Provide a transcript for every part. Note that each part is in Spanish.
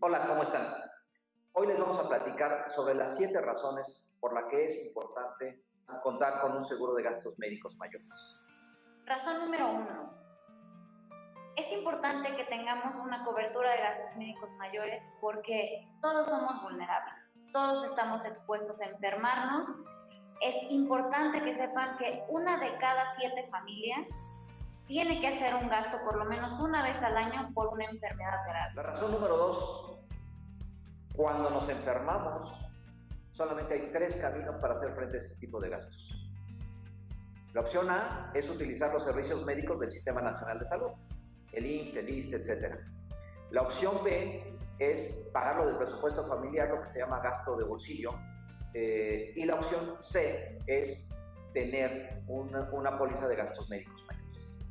Hola, ¿cómo están? Hoy les vamos a platicar sobre las 7 razones por las que es importante contar con un seguro de gastos médicos mayores. Razón número 1. Es importante que tengamos una cobertura de gastos médicos mayores porque todos somos vulnerables, todos estamos expuestos a enfermarnos. Es importante que sepan que una de cada 7 familias tiene que hacer un gasto por lo menos una vez al año por una enfermedad grave. La razón número 2, cuando nos enfermamos, solamente hay 3 caminos para hacer frente a este tipo de gastos. La opción A es utilizar los servicios médicos del Sistema Nacional de Salud, el IMSS, el ISSSTE, etc. La opción B es pagarlo del presupuesto familiar, lo que se llama gasto de bolsillo. Y la opción C es tener una póliza de gastos médicos mayores.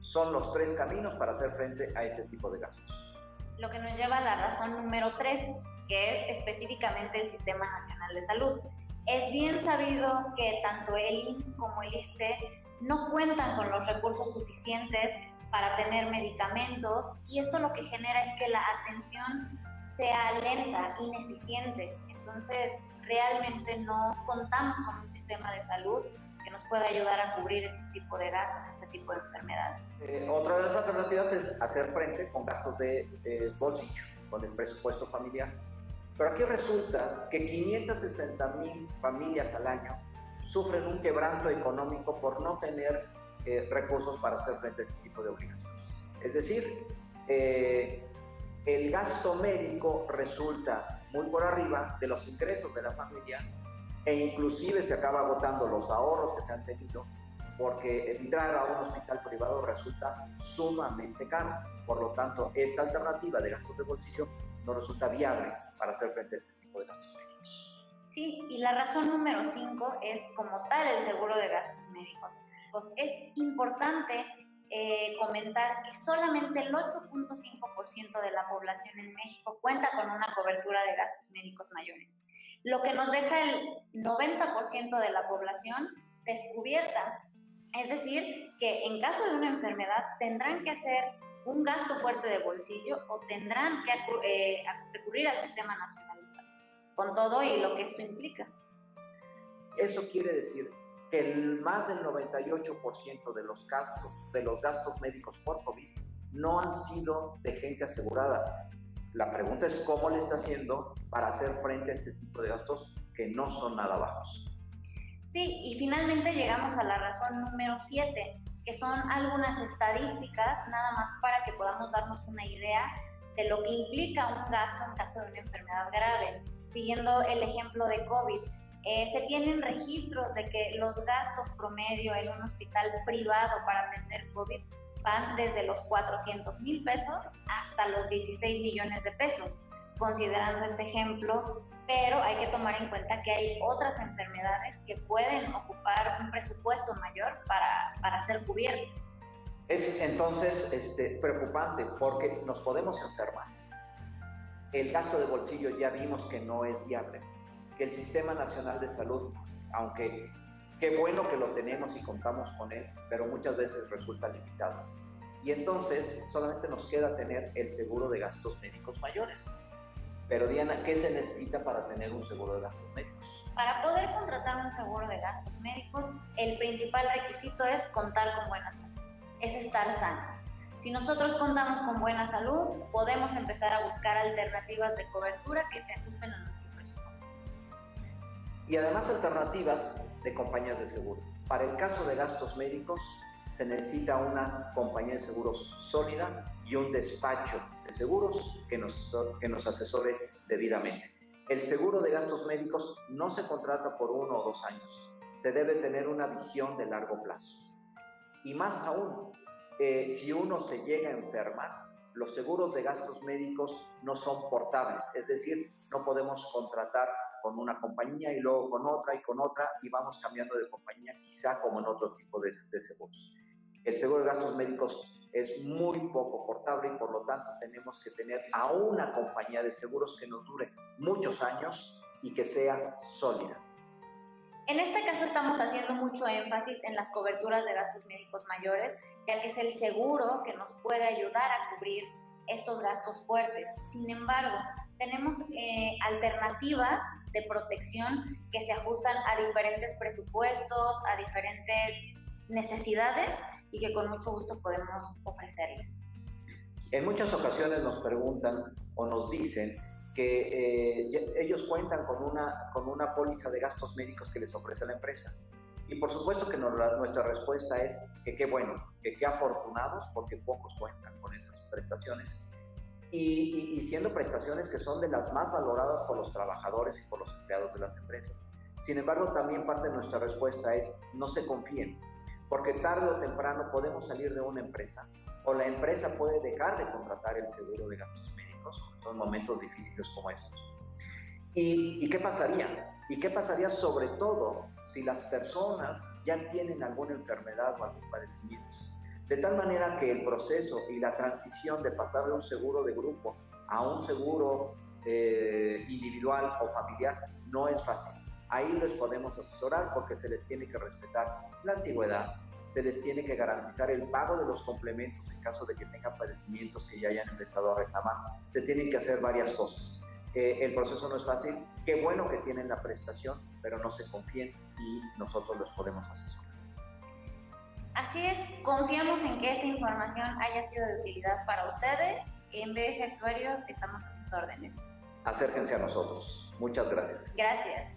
Son los 3 caminos para hacer frente a ese tipo de gastos. Lo que nos lleva a la razón número 3, que es específicamente el Sistema Nacional de Salud. Es bien sabido que tanto el IMSS como el ISSSTE no cuentan con los recursos suficientes para tener medicamentos, y esto lo que genera es que la atención sea lenta, ineficiente. Entonces, realmente no contamos con un sistema de salud que nos pueda ayudar a cubrir este tipo de gastos, este tipo de enfermedades. Otra de las alternativas es hacer frente con gastos de bolsillo, con el presupuesto familiar. Pero aquí resulta que 560,000 familias al año sufren un quebranto económico por no tener recursos para hacer frente a este tipo de obligaciones. Es decir, el gasto médico resulta muy por arriba de los ingresos de la familia, e inclusive se acaba agotando los ahorros que se han tenido, porque entrar a un hospital privado resulta sumamente caro. Por lo tanto, esta alternativa de gastos de bolsillo no resulta viable para hacer frente a este tipo de gastos médicos. Sí, y la razón número 5 es como tal el seguro de gastos médicos. Pues es importante comentar que solamente el 8.5% de la población en México cuenta con una cobertura de gastos médicos mayores, lo que nos deja el 90% de la población descubierta. Es decir, que en caso de una enfermedad tendrán que hacer un gasto fuerte de bolsillo o tendrán que recurrir al Sistema Nacional de Salud, con todo y lo que esto implica. Eso quiere decir que más del 98% de los gastos médicos por COVID no han sido de gente asegurada. La pregunta es cómo le está haciendo para hacer frente a este tipo de gastos que no son nada bajos. Sí, y finalmente llegamos a la razón número 7, que son algunas estadísticas, nada más para que podamos darnos una idea de lo que implica un gasto en caso de una enfermedad grave. Siguiendo el ejemplo de COVID, se tienen registros de que los gastos promedio en un hospital privado para atender COVID van desde los 400,000 pesos hasta los 16 millones de pesos, considerando este ejemplo, pero hay que tomar en cuenta que hay otras enfermedades que pueden ocupar un presupuesto mayor para ser cubiertas. Es entonces preocupante porque nos podemos enfermar. El gasto de bolsillo ya vimos que no es viable. Que el Sistema Nacional de Salud, aunque qué bueno que lo tenemos y contamos con él, pero muchas veces resulta limitado. Y entonces solamente nos queda tener el seguro de gastos médicos mayores. Pero Diana, ¿qué se necesita para tener un seguro de gastos médicos? Para poder contratar un seguro de gastos médicos, el principal requisito es contar con buena salud, es estar sanos. Si nosotros contamos con buena salud, podemos empezar a buscar alternativas de cobertura que se ajusten a nuestro presupuesto. Y además alternativas de compañías de seguro. Para el caso de gastos médicos, se necesita una compañía de seguros sólida y un despacho de seguros que nos asesore debidamente. El seguro de gastos médicos no se contrata por 1 o 2 años. Se debe tener una visión de largo plazo. Y más aún, si uno se llega a enfermar, los seguros de gastos médicos no son portables, es decir, no podemos contratar con una compañía y luego con otra y vamos cambiando de compañía, quizá como en otro tipo de seguros. El seguro de gastos médicos es muy poco portable y por lo tanto tenemos que tener a una compañía de seguros que nos dure muchos años y que sea sólida. En este caso estamos haciendo mucho énfasis en las coberturas de gastos médicos mayores, ya que es el seguro que nos puede ayudar a cubrir estos gastos fuertes. Sin embargo, tenemos alternativas de protección que se ajustan a diferentes presupuestos, a diferentes necesidades y que con mucho gusto podemos ofrecerles. En muchas ocasiones nos preguntan o nos dicen que ellos cuentan con una póliza de gastos médicos que les ofrece la empresa. Y por supuesto que nuestra respuesta es que qué bueno, que qué afortunados, porque pocos cuentan con esas prestaciones. Y siendo prestaciones que son de las más valoradas por los trabajadores y por los empleados de las empresas. Sin embargo, también parte de nuestra respuesta es no se confíen, porque tarde o temprano podemos salir de una empresa o la empresa puede dejar de contratar el seguro de gastos médicos en momentos difíciles como estos. ¿Y qué pasaría? ¿Y qué pasaría sobre todo si las personas ya tienen alguna enfermedad o algún padecimiento? De tal manera que el proceso y la transición de pasar de un seguro de grupo a un seguro individual o familiar no es fácil. Ahí les podemos asesorar porque se les tiene que respetar la antigüedad, se les tiene que garantizar el pago de los complementos en caso de que tengan padecimientos que ya hayan empezado a reclamar. Se tienen que hacer varias cosas. El proceso no es fácil. Qué bueno que tienen la prestación, pero no se confíen y nosotros los podemos asesorar. Así es, confiamos en que esta información haya sido de utilidad para ustedes. En BF Actuarios estamos a sus órdenes. Acérquense a nosotros. Muchas gracias. Gracias.